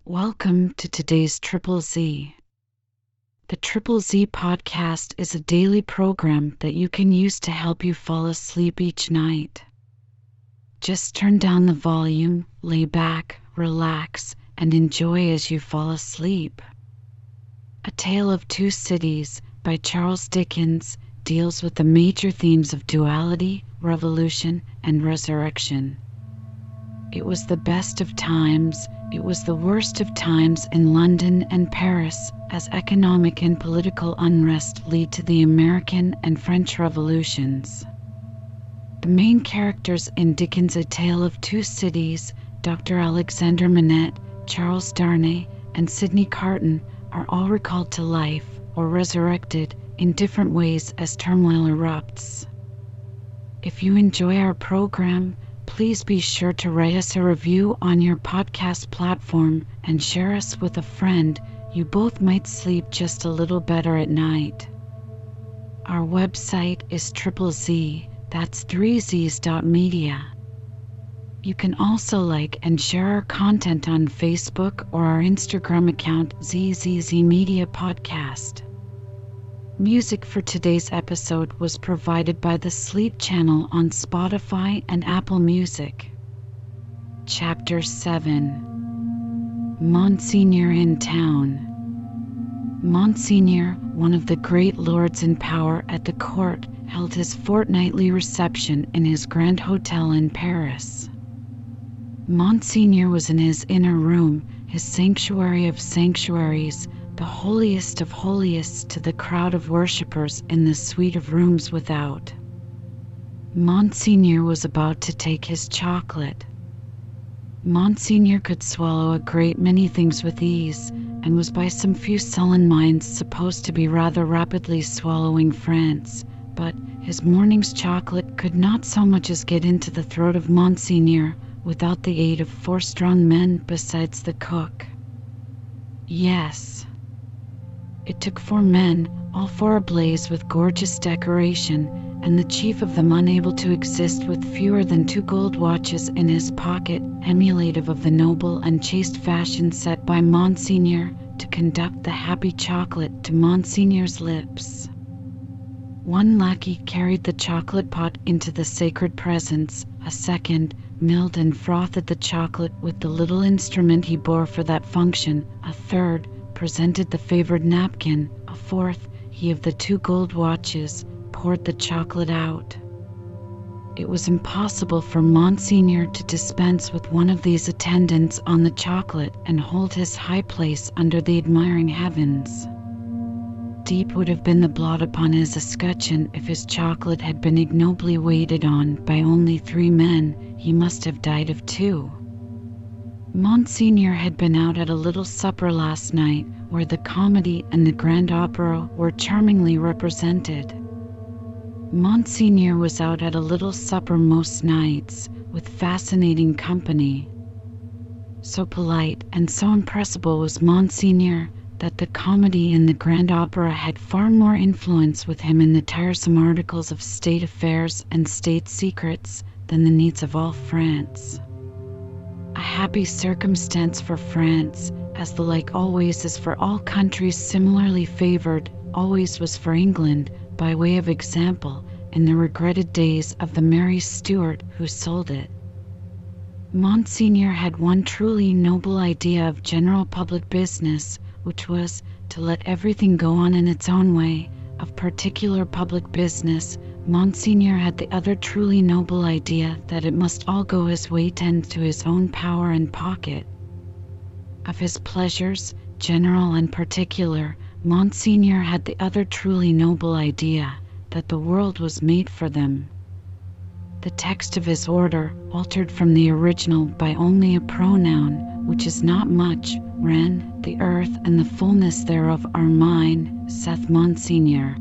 Welcome to today's Triple Z. The Triple Z podcast is a daily program that you can use to help you fall asleep each night. Just turn down the volume, lay back, relax, and enjoy as you fall asleep. A Tale of Two Cities by Charles Dickens deals with the major themes of duality, revolution, and resurrection. It was the best of times, it was the worst of times in London and Paris as economic and political unrest lead to the American and French revolutions. The main characters in Dickens' A Tale of Two Cities, Dr. Alexandre Manette, Charles Darnay, and Sydney Carton, are all recalled to life or resurrected in different ways as turmoil erupts. If you enjoy our program, please be sure to write us a review on your podcast platform and share us with a friend. You both might sleep just a little better at night. Our website is Z, that's 3zs.media. You can also like and share our content on Facebook or our Instagram account ZZZ Media Podcast. Music for today's episode was provided by the Sleep channel on Spotify and Apple Music. Chapter 7. Monseigneur in Town. Monseigneur, one of the great lords in power at the court, held his fortnightly reception in his grand hotel in Paris. Monseigneur was in his inner room, his sanctuary of sanctuaries, the holiest of holiests to the crowd of worshippers in the suite of rooms without. Monseigneur was about to take his chocolate. Monseigneur could swallow a great many things with ease, and was by some few sullen minds supposed to be rather rapidly swallowing France, but his morning's chocolate could not so much as get into the throat of Monseigneur without the aid of 4 strong men besides the cook. Yes, it took 4 men, all 4 ablaze with gorgeous decoration, and the chief of them unable to exist with fewer than 2 gold watches in his pocket, emulative of the noble and chaste fashion set by Monseigneur to conduct the happy chocolate to Monseigneur's lips. 1 lackey carried the chocolate pot into the sacred presence, a second milled and frothed the chocolate with the little instrument he bore for that function, a third presented the favored napkin, a fourth, he of the 2 gold watches, poured the chocolate out. It was impossible for Monseigneur to dispense with one of these attendants on the chocolate and hold his high place under the admiring heavens. Deep would have been the blot upon his escutcheon if his chocolate had been ignobly waited on by only 3 men. He must have died of 2. Monseigneur had been out at a little supper last night, where the comedy and the grand opera were charmingly represented. Monseigneur was out at a little supper most nights, with fascinating company. So polite and so impressible was Monseigneur that the comedy and the grand opera had far more influence with him in the tiresome articles of state affairs and state secrets than the needs of all France. A happy circumstance for France, as the like always is for all countries similarly favored, always was for England, by way of example, in the regretted days of the Mary Stuart who sold it. Monseigneur had one truly noble idea of general public business, which was to let everything go on in its own way. Of particular public business, Monseigneur had the other truly noble idea that it must all go his way tend to his own power and pocket. Of his pleasures, general and particular, Monseigneur had the other truly noble idea that the world was made for them. The text of his order, altered from the original by only a pronoun, which is not much, ran, "The earth and the fullness thereof are mine, saith Monseigneur."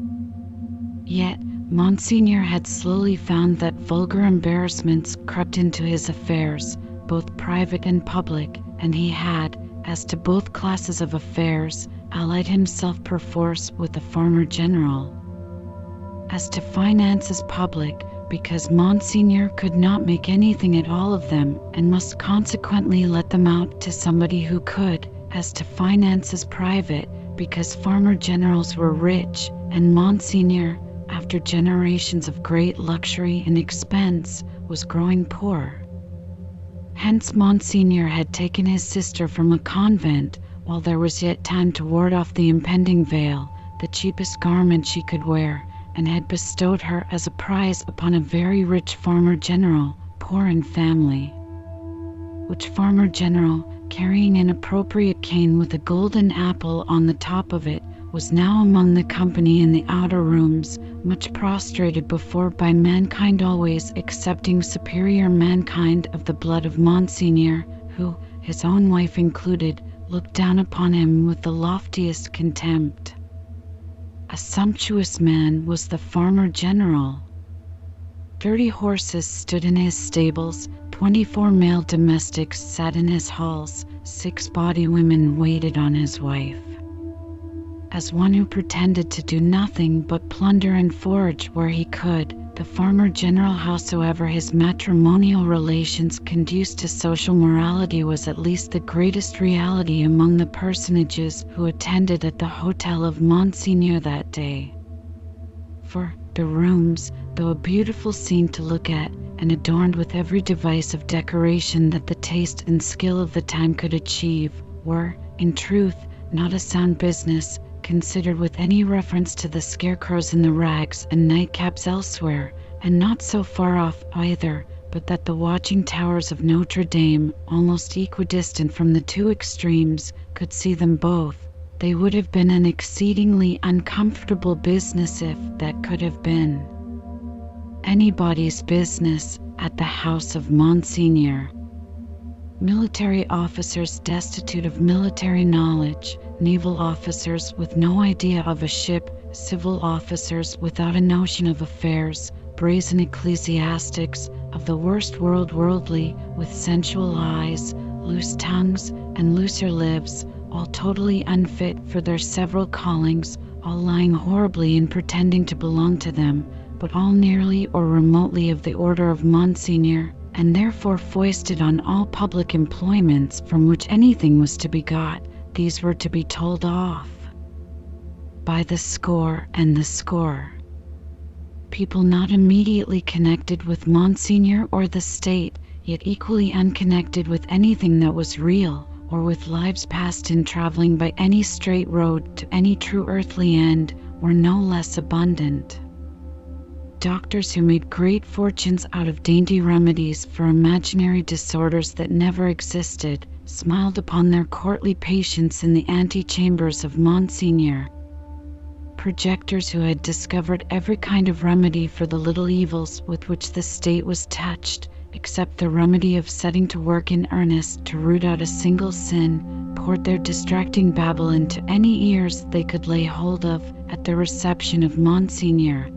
Yet Monseigneur had slowly found that vulgar embarrassments crept into his affairs, both private and public, and he had, as to both classes of affairs, allied himself perforce with the farmer general. As to finances public, because Monsignor could not make anything at all of them and must consequently let them out to somebody who could. As to finances, private, because farmer generals were rich and Monsignor, after generations of great luxury and expense, was growing poor. Hence Monsignor had taken his sister from a convent while there was yet time to ward off the impending veil, the cheapest garment she could wear, and had bestowed her as a prize upon a very rich farmer general, poor in family. Which farmer general, carrying an appropriate cane with a golden apple on the top of it, was now among the company in the outer rooms, much prostrated before by mankind, always excepting superior mankind of the blood of Monsignor, who, his own wife included, looked down upon him with the loftiest contempt. A sumptuous man was the farmer general. 30 horses stood in his stables, 24 male domestics sat in his halls, 6 bawdy women waited on his wife. As one who pretended to do nothing but plunder and forage where he could, the farmer general, howsoever his matrimonial relations conduced to social morality, was at least the greatest reality among the personages who attended at the hotel of Monsignor that day. For the rooms, though a beautiful scene to look at, and adorned with every device of decoration that the taste and skill of the time could achieve, were, in truth, not a sound business, considered with any reference to the scarecrows in the rags and nightcaps elsewhere, and not so far off either, but that the watching towers of Notre Dame, almost equidistant from the two extremes, could see them both. They would have been an exceedingly uncomfortable business if that could have been anybody's business at the house of Monsignor. Military officers destitute of military knowledge, naval officers with no idea of a ship, civil officers without a notion of affairs, brazen ecclesiastics of the worst worldly, with sensual eyes, loose tongues, and looser lives, all totally unfit for their several callings, all lying horribly in pretending to belong to them, but all nearly or remotely of the order of Monsignor, and therefore foisted on all public employments from which anything was to be got. These were to be told off by the score and the score. People not immediately connected with Monsignor or the state, yet equally unconnected with anything that was real, or with lives passed in traveling by any straight road to any true earthly end, were no less abundant. Doctors who made great fortunes out of dainty remedies for imaginary disorders that never existed, smiled upon their courtly patients in the antechambers of Monsignor. Projectors who had discovered every kind of remedy for the little evils with which the state was touched, except the remedy of setting to work in earnest to root out a single sin, poured their distracting babble into any ears they could lay hold of at the reception of Monsignor.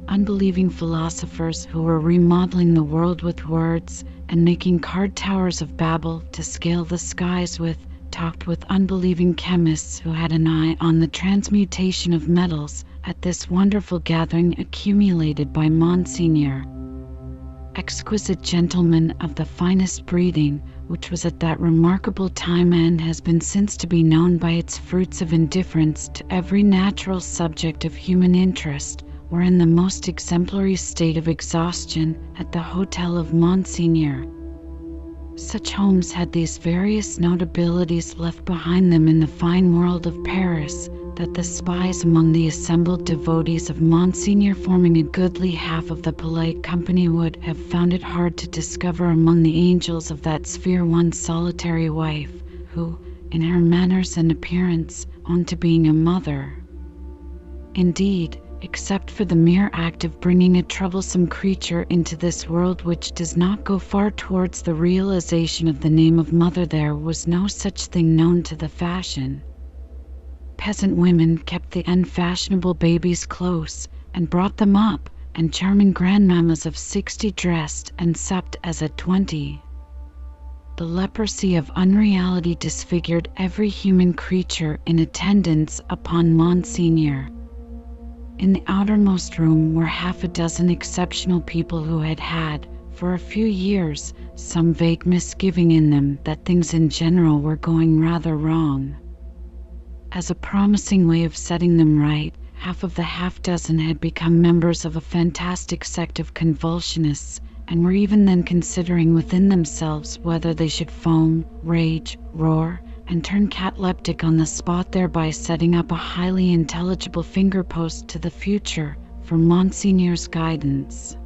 Unbelieving philosophers who were remodeling the world with words and making card towers of babble to scale the skies with, talked with unbelieving chemists who had an eye on the transmutation of metals at this wonderful gathering accumulated by Monsignor. Exquisite gentlemen of the finest breeding, which was at that remarkable time and has been since to be known by its fruits of indifference to every natural subject of human interest, were in the most exemplary state of exhaustion at the hotel of Monsignor. Such homes had these various notabilities left behind them in the fine world of Paris, that the spies among the assembled devotees of Monsignor, forming a goodly half of the polite company, would have found it hard to discover among the angels of that sphere one solitary wife, who, in her manners and appearance, owned to being a mother. Indeed, except for the mere act of bringing a troublesome creature into this world which does not go far towards the realization of the name of mother, there was no such thing known to the fashion. Peasant women kept the unfashionable babies close, and brought them up, and charming grandmammas of 60 dressed and supped as at 20. The leprosy of unreality disfigured every human creature in attendance upon Monsignor. In the outermost room were half a dozen exceptional people who had had, for a few years, some vague misgiving in them that things in general were going rather wrong. As a promising way of setting them right, half of the half-dozen had become members of a fantastic sect of convulsionists, and were even then considering within themselves whether they should foam, rage, roar, and turn cataleptic on the spot, thereby setting up a highly intelligible fingerpost to the future for Monseigneur's guidance.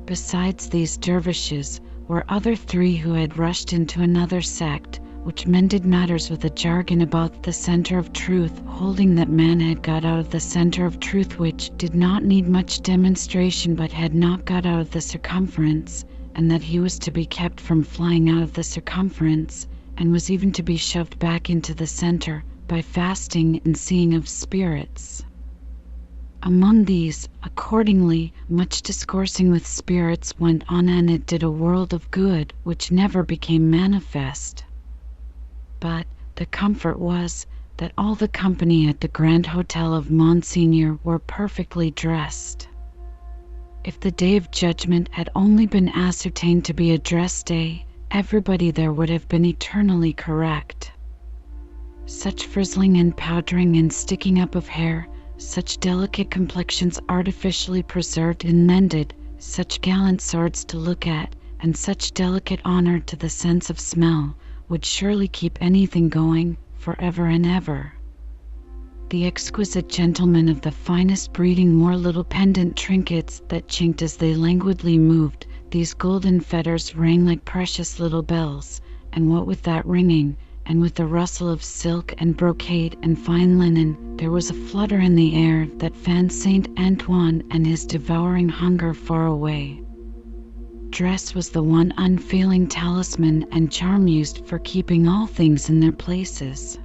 Besides these dervishes were other three who had rushed into another sect, which mended matters with a jargon about the center of truth, holding that man had got out of the center of truth, which did not need much demonstration but had not got out of the circumference, and that he was to be kept from flying out of the circumference, and was even to be shoved back into the center by fasting and seeing of spirits. Among these, accordingly, much discoursing with spirits went on, and it did a world of good, which never became manifest. But the comfort was that all the company at the Grand Hotel of Monseigneur were perfectly dressed. If the day of judgment had only been ascertained to be a dress day, everybody there would have been eternally correct. Such frizzling and powdering and sticking up of hair, such delicate complexions artificially preserved and mended, such gallant swords to look at, and such delicate honor to the sense of smell, would surely keep anything going forever and ever. The exquisite gentlemen of the finest breeding wore little pendant trinkets that chinked as they languidly moved. These golden fetters rang like precious little bells, and what with that ringing, and with the rustle of silk and brocade and fine linen, there was a flutter in the air that fanned Saint Antoine and his devouring hunger far away. Dress was the one unfailing talisman and charm used for keeping all things in their places.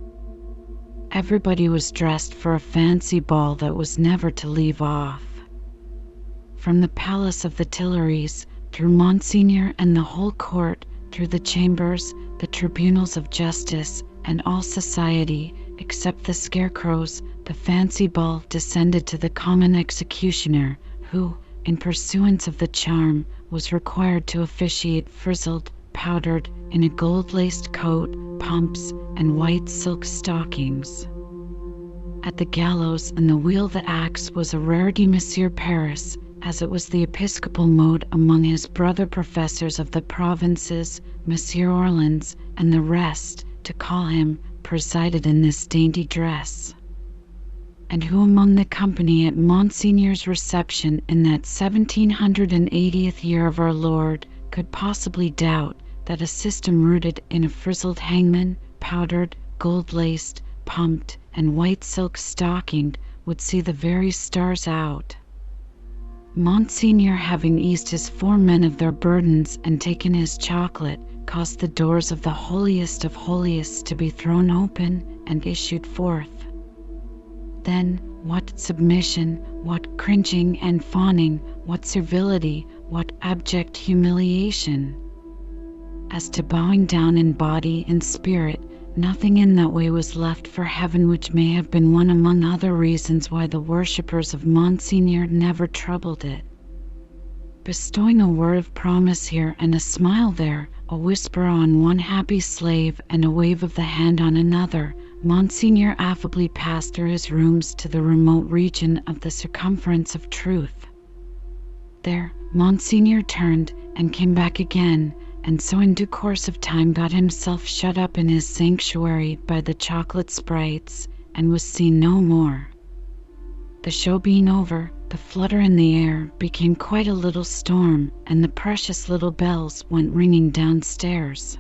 Everybody was dressed for a fancy ball that was never to leave off. From the palace of the Tuileries, through Monseigneur and the whole court, through the chambers, the tribunals of justice, and all society, except the scarecrows, the fancy ball descended to the common executioner, who, in pursuance of the charm, was required to officiate frizzled, powdered, in a gold-laced coat, pumps, and white silk stockings. At the gallows and the wheel the axe was a rarity Monsieur Paris, as it was the episcopal mode among his brother professors of the provinces, Monsieur Orleans, and the rest, to call him, presided in this dainty dress. And who among the company at Monseigneur's reception in that 1780th year of our Lord could possibly doubt that a system rooted in a frizzled hangman, powdered, gold-laced, pumped, and white silk stockinged, would see the very stars out? Monseigneur, having eased his four men of their burdens and taken his chocolate, caused the doors of the holiest of holiest to be thrown open and issued forth. Then what submission, what cringing and fawning, what servility, what abject humiliation! As to bowing down in body and spirit, nothing in that way was left for heaven, which may have been one among other reasons why the worshippers of Monseigneur never troubled it. Bestowing a word of promise here and a smile there, a whisper on one happy slave and a wave of the hand on another, Monseigneur affably passed through his rooms to the remote region of the circumference of truth. There Monseigneur turned and came back again, and so in due course of time got himself shut up in his sanctuary by the chocolate sprites, and was seen no more. The show being over, the flutter in the air became quite a little storm, and the precious little bells went ringing downstairs.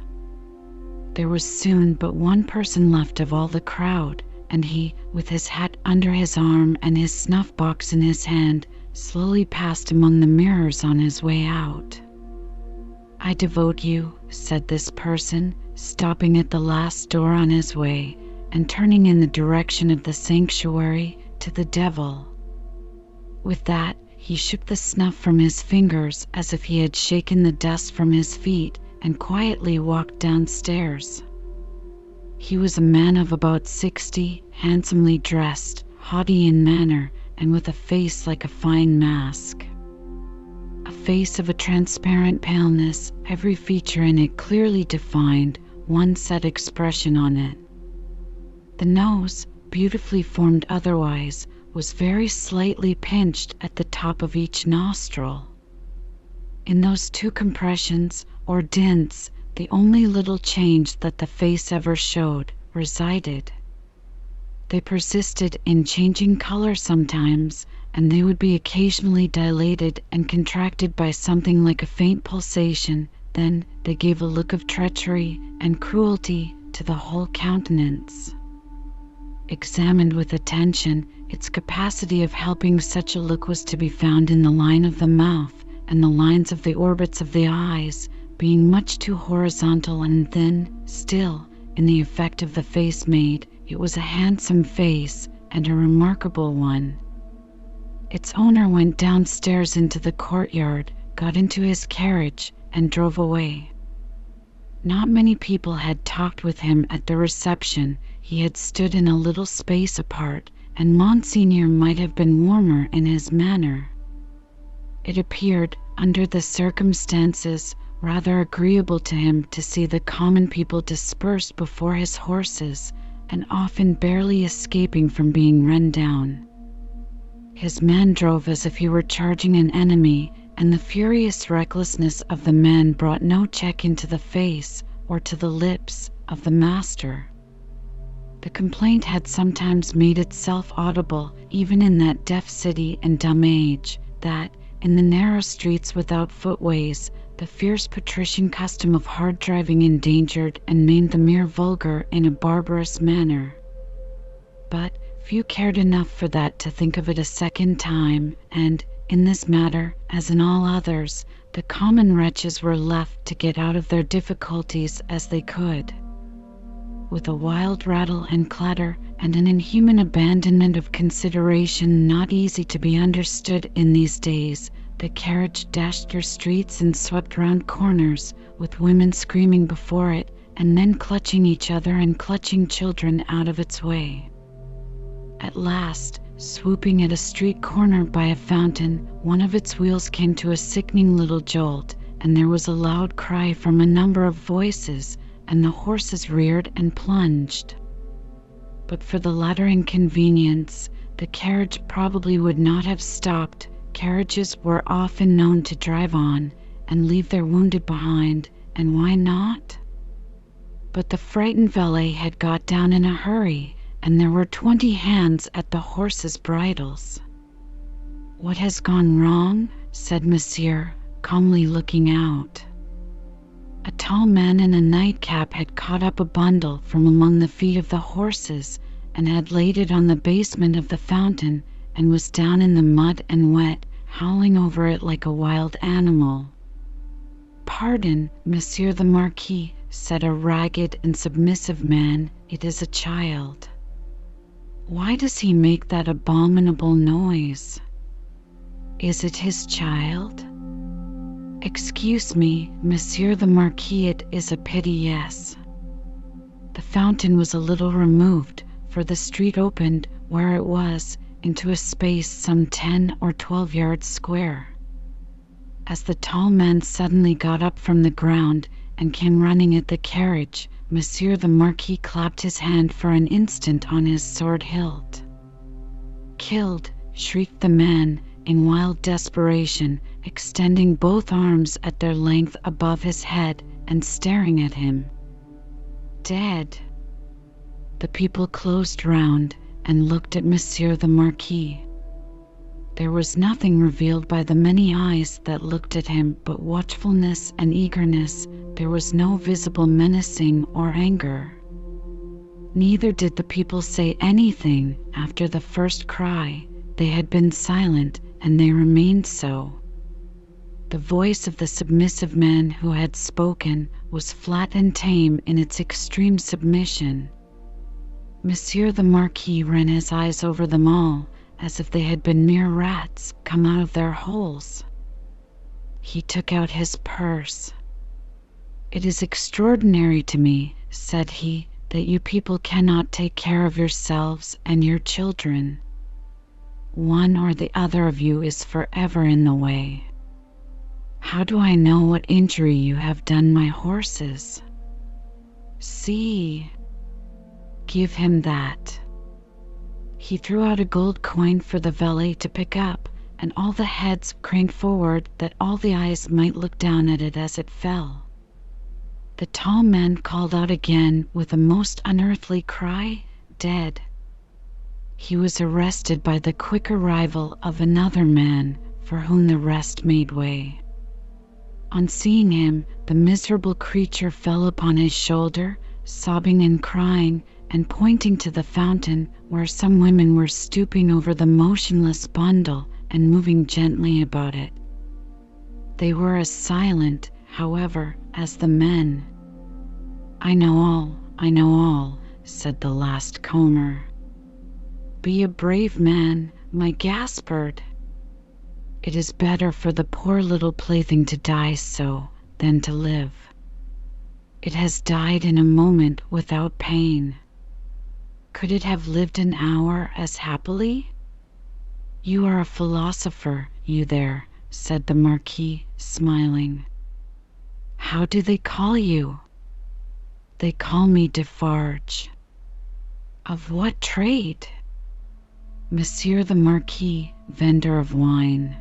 There was soon but one person left of all the crowd, and he, with his hat under his arm and his snuff-box in his hand, slowly passed among the mirrors on his way out. "I devote you," said this person, stopping at the last door on his way, and turning in the direction of the sanctuary, to the devil. With that, he shook the snuff from his fingers as if he had shaken the dust from his feet, and quietly walked downstairs. He was a man of about 60, handsomely dressed, haughty in manner, and with a face like a fine mask. A face of a transparent paleness, every feature in it clearly defined, one set expression on it. The nose, beautifully formed otherwise, was very slightly pinched at the top of each nostril. In those two compressions, or dints, the only little change that the face ever showed resided. They persisted in changing color sometimes, and they would be occasionally dilated and contracted by something like a faint pulsation. Then they gave a look of treachery and cruelty to the whole countenance. Examined with attention, its capacity of helping such a look was to be found in the line of the mouth and the lines of the orbits of the eyes, being much too horizontal and thin. Still, in the effect of the face made, it was a handsome face, and a remarkable one. Its owner went downstairs into the courtyard, got into his carriage, and drove away. Not many people had talked with him at the reception. He had stood in a little space apart, and Monseigneur might have been warmer in his manner. It appeared, under the circumstances, rather agreeable to him to see the common people dispersed before his horses, and often barely escaping from being run down. His man drove as if he were charging an enemy, and the furious recklessness of the man brought no check into the face or to the lips of the master. The complaint had sometimes made itself audible, even in that deaf city and dumb age, that, in the narrow streets without footways, the fierce patrician custom of hard driving endangered and maimed the mere vulgar in a barbarous manner. But few cared enough for that to think of it a second time, and, in this matter, as in all others, the common wretches were left to get out of their difficulties as they could. With a wild rattle and clatter, and an inhuman abandonment of consideration not easy to be understood in these days, the carriage dashed through streets and swept round corners, with women screaming before it, and then clutching each other and clutching children out of its way. At last, swooping at a street corner by a fountain, one of its wheels came to a sickening little jolt, and there was a loud cry from a number of voices, and the horses reared and plunged. But for the latter inconvenience, the carriage probably would not have stopped. Carriages were often known to drive on and leave their wounded behind, and why not? But the frightened valet had got down in a hurry, and there were 20 hands at the horses' bridles. "What has gone wrong?" said Monsieur, calmly looking out. A tall man in a nightcap had caught up a bundle from among the feet of the horses, and had laid it on the basement of the fountain, and was down in the mud and wet, howling over it like a wild animal. "Pardon, Monsieur the Marquis," said a ragged and submissive man, "it is a child." "Why does he make that abominable noise?" "Is it his child?" "Excuse me, Monsieur the Marquis, it is a pity, yes." The fountain was a little removed, for the street opened, where it was, into a space some 10 or 12 yards square. As the tall man suddenly got up from the ground and came running at the carriage, Monsieur the Marquis clapped his hand for an instant on his sword hilt. "Killed!" shrieked the man, in wild desperation, extending both arms at their length above his head and staring at him. "Dead!" The people closed round and looked at Monsieur the Marquis. There was nothing revealed by the many eyes that looked at him but watchfulness and eagerness. There was no visible menacing or anger. Neither did the people say anything after the first cry. They had been silent, and they remained so. The voice of the submissive man who had spoken was flat and tame in its extreme submission. Monsieur the Marquis ran his eyes over them all, as if they had been mere rats come out of their holes. He took out his purse. "It is extraordinary to me," said he, "that you people cannot take care of yourselves and your children. One or the other of you is forever in the way. How do I know what injury you have done my horses? See, give him that." He threw out a gold coin for the valet to pick up, and all the heads craned forward that all the eyes might look down at it as it fell. The tall man called out again with a most unearthly cry, "Dead." He was arrested by the quick arrival of another man, for whom the rest made way. On seeing him, the miserable creature fell upon his shoulder, sobbing and crying, and pointing to the fountain, where some women were stooping over the motionless bundle and moving gently about it. They were as silent, however, as the men. I know all," said the last comer. "Be a brave man, my Gaspard. It is better for the poor little plaything to die so than to live. It has died in a moment without pain. Could it have lived an hour as happily? You are a philosopher, you there," said the Marquis, smiling. "How do they call you?" "They call me Defarge." "Of what trade?" "Monsieur the Marquis, vendor of wine."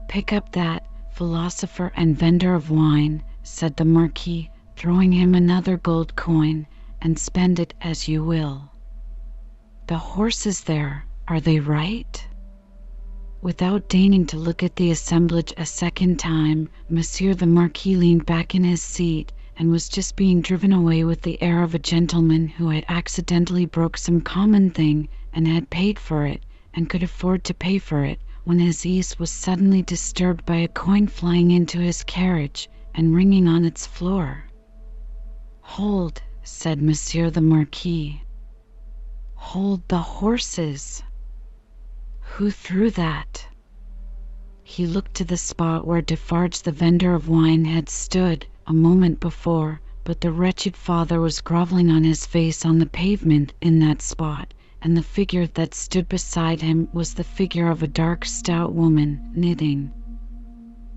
"Pick up that, philosopher and vendor of wine," said the Marquis, throwing him another gold coin, "and spend it as you will. The horses there, are they right?" Without deigning to look at the assemblage a second time, Monsieur the Marquis leaned back in his seat, and was just being driven away with the air of a gentleman who had accidentally broke some common thing, and had paid for it, and could afford to pay for it, when his ease was suddenly disturbed by a coin flying into his carriage, and ringing on its floor. "Hold," said Monsieur the Marquis. "Hold the horses! Who threw that?" He looked to the spot where Defarge the vendor of wine had stood a moment before, but the wretched father was grovelling on his face on the pavement in that spot, and the figure that stood beside him was the figure of a dark, stout woman, knitting.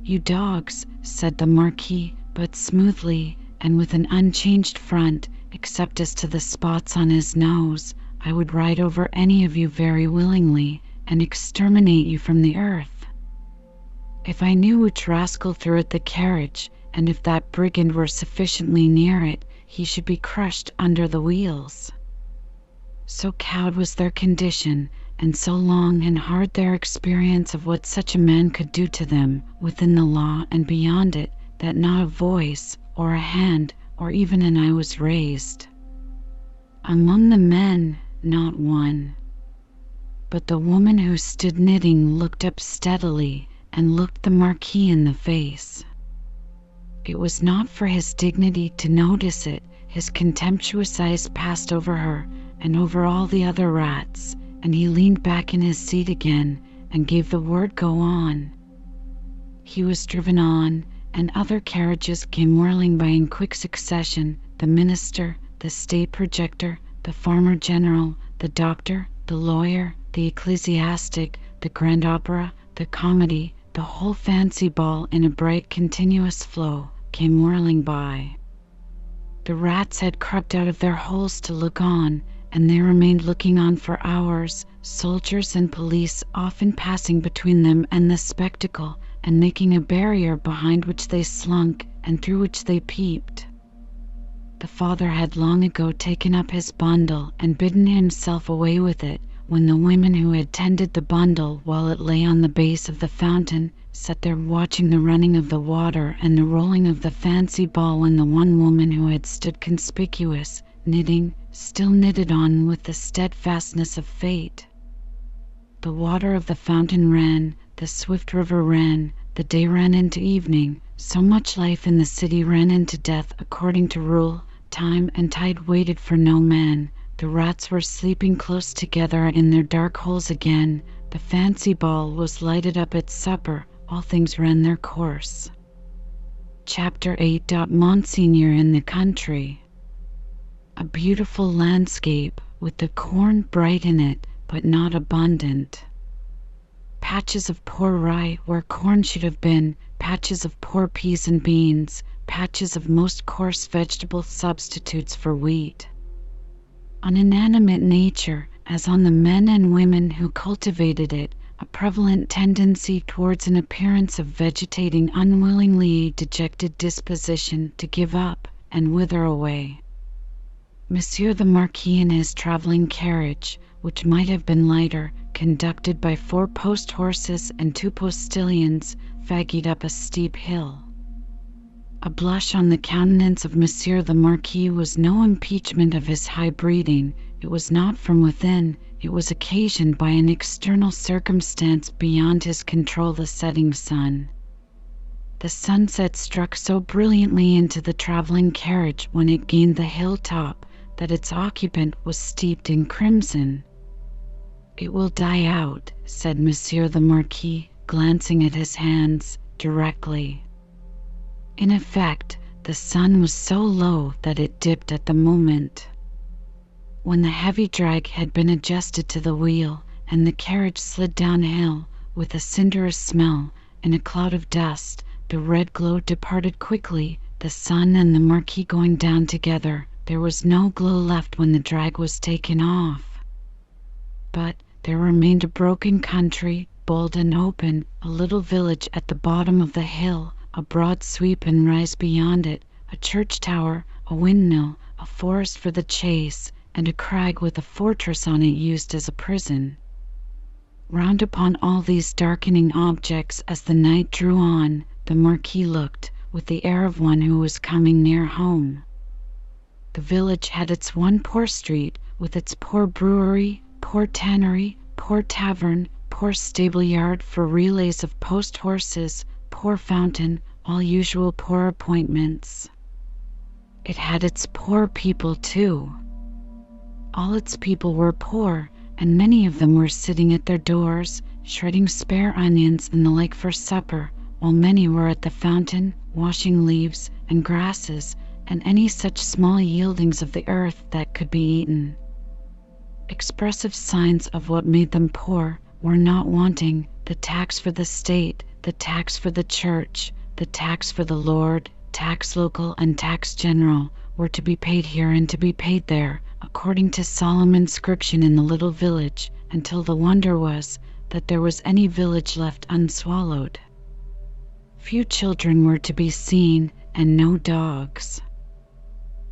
"You dogs," said the Marquis, but smoothly, and with an unchanged front, except as to the spots on his nose, "I would ride over any of you very willingly, and exterminate you from the earth. If I knew which rascal threw at the carriage, and if that brigand were sufficiently near it, he should be crushed under the wheels." So cowed was their condition, and so long and hard their experience of what such a man could do to them, within the law and beyond it, that not a voice, or a hand, or even an eye was raised. Among the men, not one. But the woman who stood knitting looked up steadily, and looked the Marquis in the face. It was not for his dignity to notice it. His contemptuous eyes passed over her, and over all the other rats, and he leaned back in his seat again, and gave the word "Go on." He was driven on, and other carriages came whirling by in quick succession, the minister, the state projector, the farmer general, the doctor, the lawyer, the ecclesiastic, the grand opera, the comedy, the whole fancy ball in a bright continuous flow, came whirling by. The rats had crept out of their holes to look on, and they remained looking on for hours, soldiers and police often passing between them and the spectacle, and making a barrier behind which they slunk, and through which they peeped. The father had long ago taken up his bundle and bidden himself away with it, when the women who had tended the bundle while it lay on the base of the fountain sat there watching the running of the water and the rolling of the fancy ball, when the one woman who had stood conspicuous, knitting, still knitted on with the steadfastness of fate. The water of the fountain ran, the swift river ran, the day ran into evening, so much life in the city ran into death according to rule. Time and tide waited for no man. The rats were sleeping close together in their dark holes again. The fancy ball was lighted up at supper. All things ran their course. Chapter 8. Monseigneur in the country. A beautiful landscape, with the corn bright in it, but not abundant. patches of poor rye where corn should have been, patches of poor peas and beans, patches of most coarse vegetable substitutes for wheat. On inanimate nature, as on the men and women who cultivated it, a prevalent tendency towards an appearance of vegetating unwillingly, a dejected disposition to give up and wither away. Monsieur the Marquis in his travelling carriage, which might have been lighter, conducted by 4 post horses and 2 postilions, fagged up a steep hill. A blush on the countenance of Monsieur the Marquis was no impeachment of his high breeding. It was not from within, it was occasioned by an external circumstance beyond his control, the setting sun. The sunset struck so brilliantly into the travelling carriage when it gained the hilltop that its occupant was steeped in crimson. "It will die out," said Monsieur the Marquis, glancing at his hands directly. In effect, the sun was so low that it dipped at the moment. When the heavy drag had been adjusted to the wheel, and the carriage slid downhill with a cinderous smell and a cloud of dust, the red glow departed quickly, the sun and the Marquis going down together. There was no glow left when the drag was taken off. But there remained a broken country, bold and open, a little village at the bottom of the hill, a broad sweep and rise beyond it, a church tower, a windmill, a forest for the chase, and a crag with a fortress on it used as a prison. Round upon all these darkening objects, as the night drew on, the Marquis looked, with the air of one who was coming near home. The village had its one poor street, with its poor brewery, poor tannery, poor tavern, poor stable-yard for relays of post-horses, poor fountain, all usual poor appointments. It had its poor people too. All its people were poor, and many of them were sitting at their doors, shredding spare onions and the like for supper, while many were at the fountain, washing leaves and grasses, and any such small yieldings of the earth that could be eaten. Expressive signs of what made them poor were not wanting: the tax for the state, the tax for the church, the tax for the lord, tax local and tax general, were to be paid here and to be paid there, according to solemn inscription in the little village, until the wonder was that there was any village left unswallowed. Few children were to be seen, and no dogs.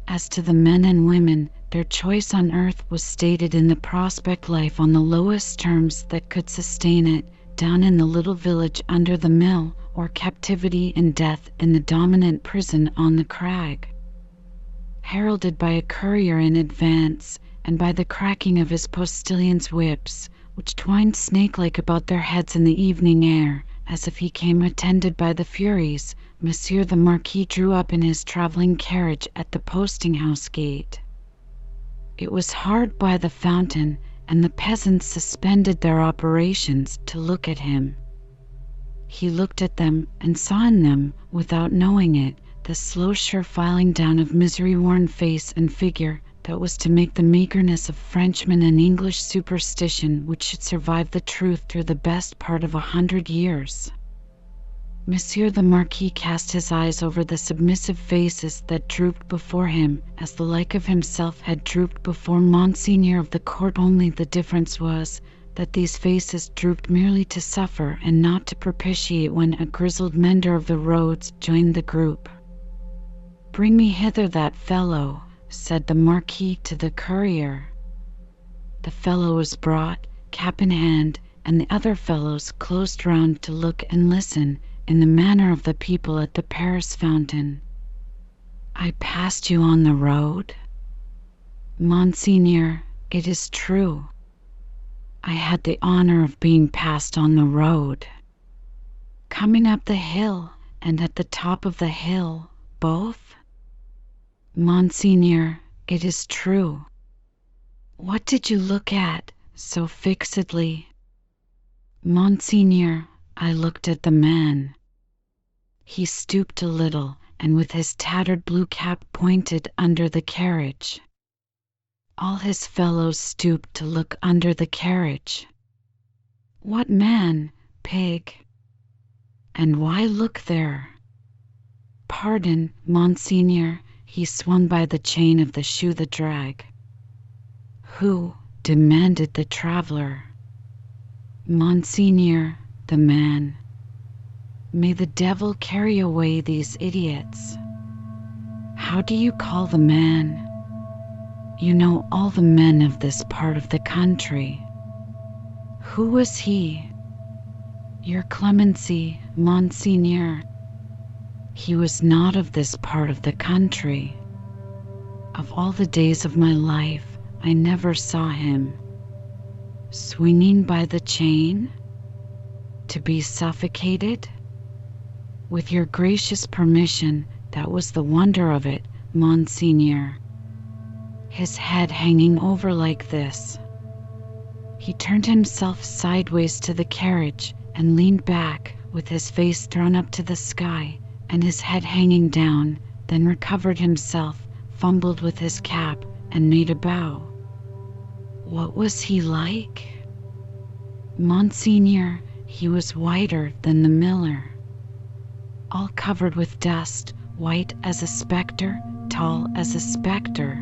As to the men and women, their choice on earth was stated in the prospect life on the lowest terms that could sustain it, down in the little village under the mill, or captivity and death in the dominant prison on the crag. Heralded by a courier in advance, and by the cracking of his postilions' whips, which twined snake-like about their heads in the evening air, as if he came attended by the Furies, Monsieur the Marquis drew up in his travelling carriage at the posting-house gate. It was hard by the fountain, and the peasants suspended their operations to look at him. He looked at them, and saw in them, without knowing it, the slow sure filing down of misery-worn face and figure that was to make the meagreness of Frenchman and English superstition which should survive the truth through the best part of 100 years. Monsieur the Marquis cast his eyes over the submissive faces that drooped before him, as the like of himself had drooped before Monseigneur of the court, only the difference was that these faces drooped merely to suffer and not to propitiate when a grizzled mender of the roads joined the group. "Bring me hither that fellow," said the Marquis to the courier. The fellow was brought, cap in hand, and the other fellows closed round to look and listen, in the manner of the people at the Paris fountain. "I passed you on the road?" "Monseigneur, it is true. I had the honor of being passed on the road." "Coming up the hill, and at the top of the hill, both?" "Monseigneur, it is true." "What did you look at so fixedly?" "Monseigneur, I looked at the man." He stooped a little, and with his tattered blue cap pointed under the carriage. All his fellows stooped to look under the carriage. "What man?" Pig. And why look there? Pardon, Monseigneur, he swung by the chain of the shoe the drag. Who? Demanded the traveler. Monseigneur, the man. May the devil carry away these idiots. How do you call the man? You know all the men of this part of the country. Who was he? Your clemency, Monseigneur. He was not of this part of the country. Of all the days of my life, I never saw him. Swinging by the chain? To be suffocated? With your gracious permission, that was the wonder of it, Monseigneur. His head hanging over like this. He turned himself sideways to the carriage and leaned back with his face thrown up to the sky and his head hanging down, then recovered himself, fumbled with his cap, and made a bow. What was he like? Monseigneur, he was whiter than the miller. All covered with dust, white as a spectre, tall as a spectre.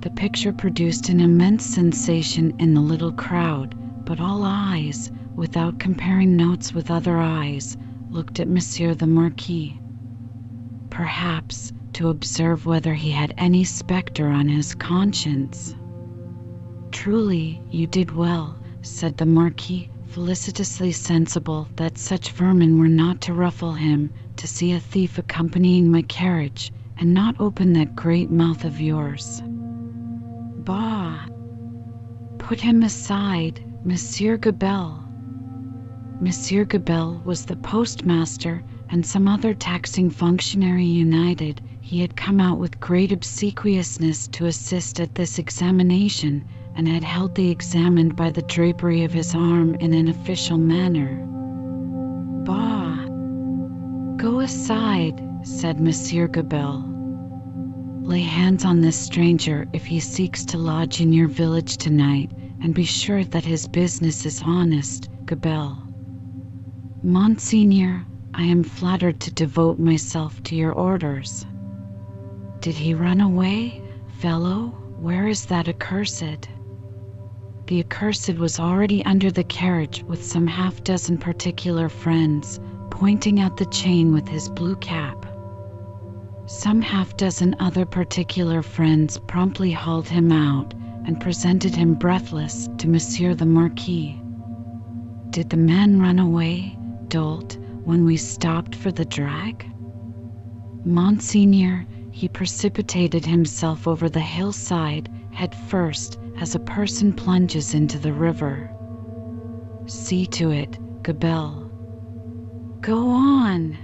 The picture produced an immense sensation in the little crowd, but all eyes, without comparing notes with other eyes, looked at Monsieur the Marquis. Perhaps to observe whether he had any spectre on his conscience. Truly, you did well, said the Marquis, felicitously sensible that such vermin were not to ruffle him, to see a thief accompanying my carriage, and not open that great mouth of yours. Bah! Put him aside, Monsieur Gabelle. Monsieur Gabelle was the postmaster and some other taxing functionary united. He had come out with great obsequiousness to assist at this examination, and had held the examined by the drapery of his arm in an official manner. Bah! Go aside, said Monsieur Gabelle. Lay hands on this stranger if he seeks to lodge in your village tonight, and be sure that his business is honest, Gabelle. Monseigneur, I am flattered to devote myself to your orders. Did he run away? Fellow, where is that accursed? The accursed was already under the carriage with some half-dozen particular friends, pointing out the chain with his blue cap. Some half-dozen other particular friends promptly hauled him out and presented him breathless to Monsieur the Marquis. Did the man run away, dolt, when we stopped for the drag? Monseigneur, he precipitated himself over the hillside head first, as a person plunges into the river. See to it, Gabelle. Go on.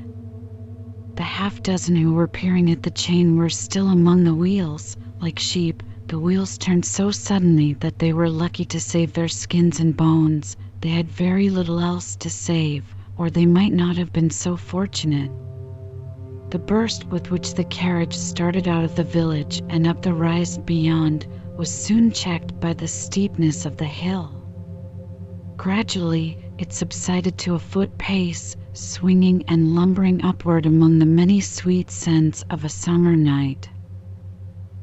The half-dozen who were peering at the chain were still among the wheels. Like sheep, the wheels turned so suddenly that they were lucky to save their skins and bones. They had very little else to save, or they might not have been so fortunate. The burst with which the carriage started out of the village and up the rise beyond was soon checked by the steepness of the hill. Gradually, it subsided to a foot pace, swinging and lumbering upward among the many sweet scents of a summer night.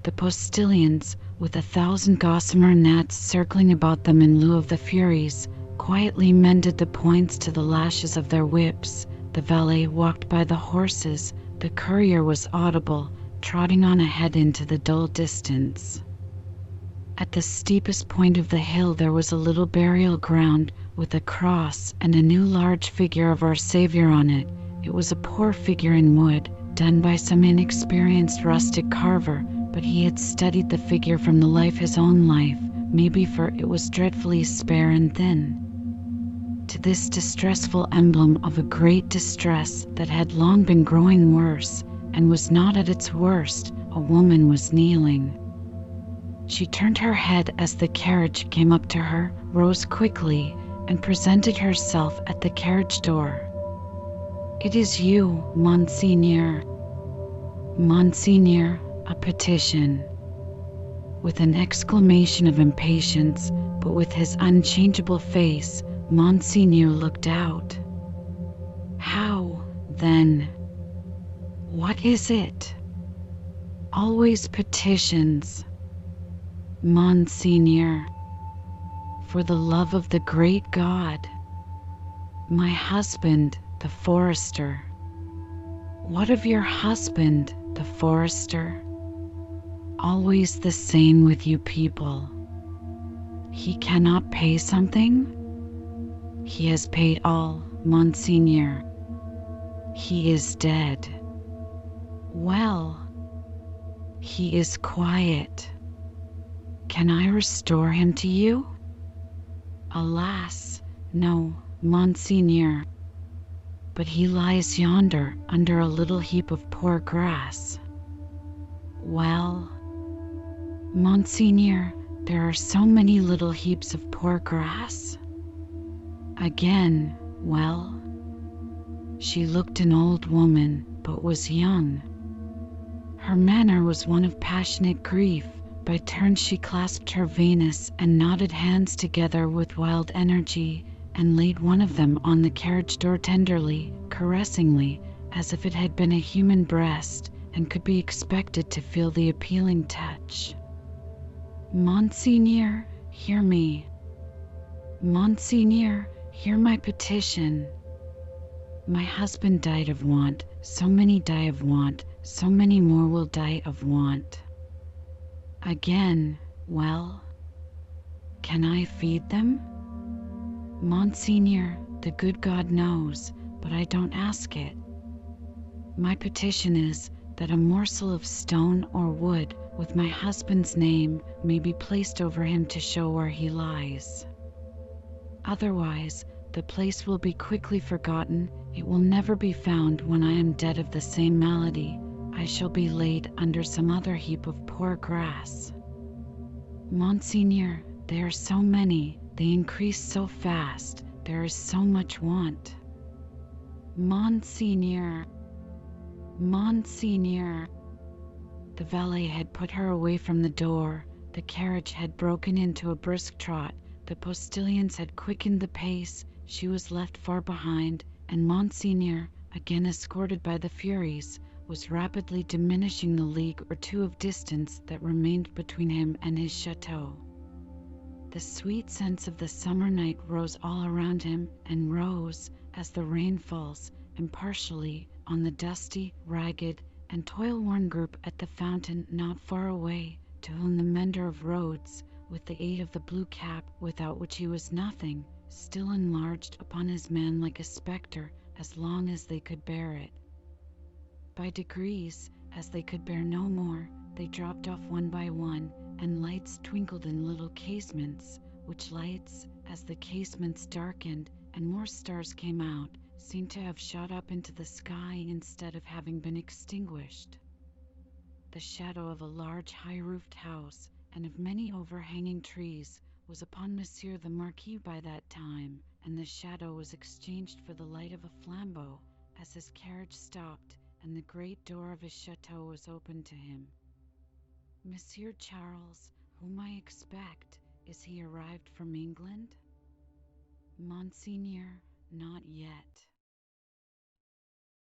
The postilions, with 1,000 gossamer gnats circling about them in lieu of the furies, quietly mended the points to the lashes of their whips. The valet walked by the horses. The courier was audible, trotting on ahead into the dull distance. At the steepest point of the hill there was a little burial ground with a cross and a new large figure of our Saviour on it. It was a poor figure in wood, done by some inexperienced rustic carver, but he had studied the figure from the life his own life, maybe, for it was dreadfully spare and thin. To this distressful emblem of a great distress that had long been growing worse, and was not at its worst, a woman was kneeling. She turned her head as the carriage came up to her, rose quickly, and presented herself at the carriage door. It is you, Monseigneur. Monseigneur, a petition. With an exclamation of impatience, but with his unchangeable face, Monseigneur looked out. How, then? What is it? Always petitions. Monseigneur, for the love of the great God. My husband, the forester. What of your husband, the forester? Always the same with you people. He cannot pay something? He has paid all, Monseigneur. He is dead. Well, he is quiet. Can I restore him to you? Alas, no, Monseigneur. But he lies yonder under a little heap of poor grass. Well, Monseigneur, there are so many little heaps of poor grass. Again, well, she looked an old woman, but was young. Her manner was one of passionate grief. By turns she clasped her veinous and knotted hands together with wild energy, and laid one of them on the carriage door tenderly, caressingly, as if it had been a human breast, and could be expected to feel the appealing touch. Monseigneur, hear me. Monseigneur, hear my petition. My husband died of want, so many die of want, so many more will die of want. Again, well, can I feed them? Monseigneur, the good God knows, but I don't ask it. My petition is that a morsel of stone or wood with my husband's name may be placed over him to show where he lies. Otherwise, the place will be quickly forgotten. It will never be found when I am dead of the same malady. I shall be laid under some other heap of poor grass. Monseigneur, they are so many, they increase so fast, there is so much want. Monseigneur, Monseigneur. The valet had put her away from the door, the carriage had broken into a brisk trot, the postilions had quickened the pace, she was left far behind, and Monseigneur, again escorted by the Furies, was rapidly diminishing the league or two of distance that remained between him and his chateau. The sweet scents of the summer night rose all around him, and rose, as the rain falls, impartially, on the dusty, ragged, and toil-worn group at the fountain not far away, to whom the mender of roads, with the aid of the blue cap, without which he was nothing, still enlarged upon his man like a spectre, as long as they could bear it. By degrees, as they could bear no more, they dropped off one by one, and lights twinkled in little casements, which lights, as the casements darkened and more stars came out, seemed to have shot up into the sky instead of having been extinguished. The shadow of a large high-roofed house and of many overhanging trees was upon Monsieur the Marquis by that time, and the shadow was exchanged for the light of a flambeau as his carriage stopped and the great door of his chateau was opened to him. Monsieur Charles, whom I expect, is he arrived from England? Monseigneur, not yet.